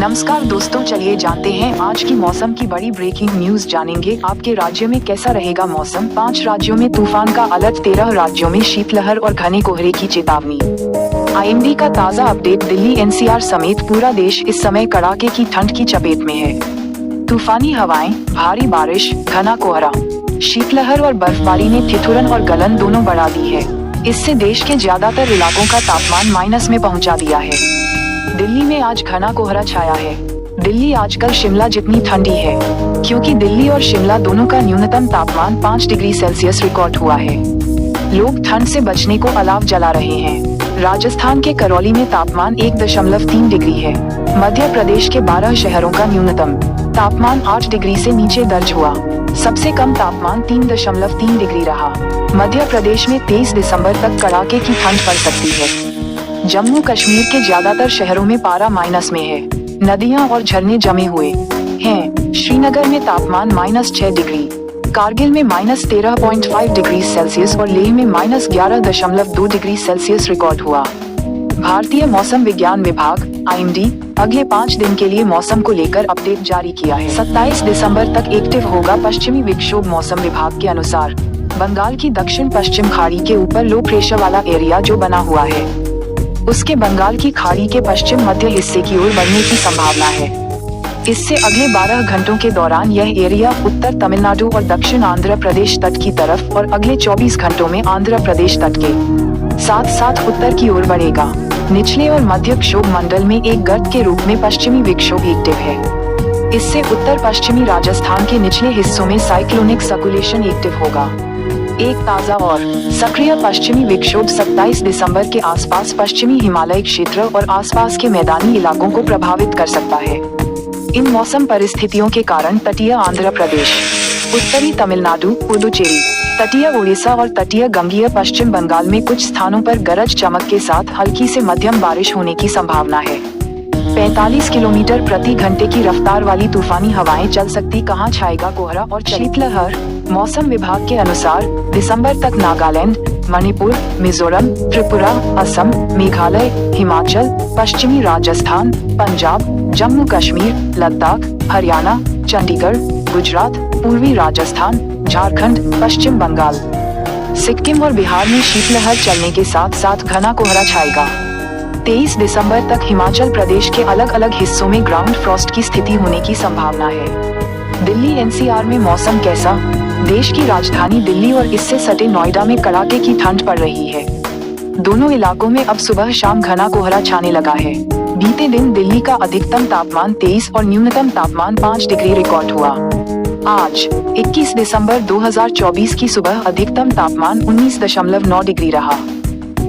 नमस्कार दोस्तों, चलिए जानते हैं आज की मौसम की बड़ी ब्रेकिंग न्यूज। जानेंगे आपके राज्य में कैसा रहेगा मौसम। 5 राज्यों में तूफान का अलर्ट, 13 राज्यों में शीतलहर और घने कोहरे की चेतावनी। आईएमडी का ताज़ा अपडेट, दिल्ली एनसीआर समेत पूरा देश इस समय कड़ाके की ठंड की चपेट में है। तूफानी हवाएं, भारी बारिश, घना कोहरा, शीतलहर और बर्फबारी ने ठिठुरन और गलन दोनों बढ़ा दी है। इससे देश के ज्यादातर इलाकों का तापमान माइनस में पहुंचा दिया है। दिल्ली में आज घना कोहरा छाया है। दिल्ली आजकल शिमला जितनी ठंडी है, क्योंकि दिल्ली और शिमला दोनों का न्यूनतम तापमान 5 डिग्री सेल्सियस रिकॉर्ड हुआ है। लोग ठंड से बचने को अलाव जला रहे हैं। राजस्थान के करौली में तापमान 1.3 डिग्री है। मध्य प्रदेश के 12 शहरों का न्यूनतम तापमान 8 डिग्री से नीचे दर्ज हुआ। सबसे कम तापमान 3.3 डिग्री रहा। मध्य प्रदेश में 23 दिसंबर तक कड़ाके की ठंड पड़ सकती है। जम्मू कश्मीर के ज्यादातर शहरों में पारा माइनस में है। नदियां और झरने जमे हुए हैं। श्रीनगर में तापमान -6 डिग्री, कारगिल में -13.5 डिग्री सेल्सियस और लेह में -11.2 डिग्री सेल्सियस रिकॉर्ड हुआ। भारतीय मौसम विज्ञान विभाग आईएमडी अगले 5 दिन के लिए मौसम को लेकर अपडेट जारी किया है। 27 दिसंबर तक एक्टिव होगा पश्चिमी विक्षोभ। मौसम विभाग के अनुसार बंगाल की दक्षिण पश्चिम खाड़ी के ऊपर लो प्रेशर वाला एरिया जो बना हुआ है, उसके बंगाल की खाड़ी के पश्चिम मध्य हिस्से की ओर बढ़ने की संभावना है। इससे अगले 12 घंटों के दौरान यह एरिया उत्तर तमिलनाडु और दक्षिण आंध्र प्रदेश तट की तरफ और अगले 24 घंटों में आंध्र प्रदेश तट के साथ साथ उत्तर की ओर बढ़ेगा। निचले और मध्य क्षोभ मंडल में एक गर्त के रूप में पश्चिमी विक्षोभ एक्टिव है। इससे उत्तर पश्चिमी राजस्थान के निचले हिस्सों में साइक्लोनिक सर्कुलेशन एक्टिव होगा। एक ताज़ा और सक्रिय पश्चिमी विक्षोभ 27 दिसंबर के आसपास पश्चिमी हिमालय क्षेत्र और आसपास के मैदानी इलाकों को प्रभावित कर सकता है। इन मौसम परिस्थितियों के कारण तटीय आंध्र प्रदेश, उत्तरी तमिलनाडु, पुडुचेरी, तटीय उड़ीसा और तटीय गंगीय पश्चिम बंगाल में कुछ स्थानों पर गरज चमक के साथ हल्की से मध्यम बारिश होने की संभावना है। 45 किलोमीटर प्रति घंटे की रफ्तार वाली तूफानी हवाएं चल सकती। कहां छाएगा कोहरा और शीतलहर। मौसम विभाग के अनुसार दिसंबर तक नागालैंड, मणिपुर, मिजोरम, त्रिपुरा, असम, मेघालय, हिमाचल, पश्चिमी राजस्थान, पंजाब, जम्मू कश्मीर, लद्दाख, हरियाणा, चंडीगढ़, गुजरात, पूर्वी राजस्थान, झारखंड, पश्चिम बंगाल, सिक्किम और बिहार में शीतलहर चलने के साथ साथ घना कोहरा छाएगा। 23 दिसंबर तक हिमाचल प्रदेश के अलग अलग हिस्सों में ग्राउंड फ्रॉस्ट की स्थिति होने की संभावना है। दिल्ली एनसीआर में मौसम कैसा। देश की राजधानी दिल्ली और इससे सटे नोएडा में कड़ाके की ठंड पड़ रही है। दोनों इलाकों में अब सुबह शाम घना कोहरा छाने लगा है। बीते दिन दिल्ली का अधिकतम तापमान 23 और न्यूनतम तापमान 5 डिग्री रिकॉर्ड हुआ। आज 21 दिसंबर 2024 की सुबह अधिकतम तापमान 19.9 डिग्री रहा।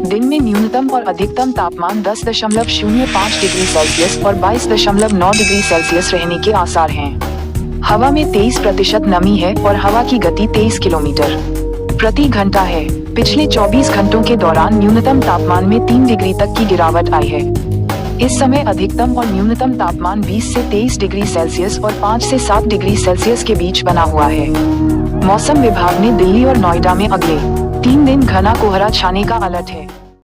दिन में न्यूनतम और अधिकतम तापमान 10.05 डिग्री सेल्सियस और 22.9 डिग्री सेल्सियस रहने के आसार हैं। हवा में 23% नमी है और हवा की गति 23 किलोमीटर प्रति घंटा है। पिछले 24 घंटों के दौरान न्यूनतम तापमान में 3 डिग्री तक की गिरावट आई है। इस समय अधिकतम और न्यूनतम तापमान 20 से 23 डिग्री सेल्सियस और 5 से 7 डिग्री सेल्सियस के बीच बना हुआ है। मौसम विभाग ने दिल्ली और नोएडा में अगले 3 दिन घना कोहरा छाने का अलर्ट है।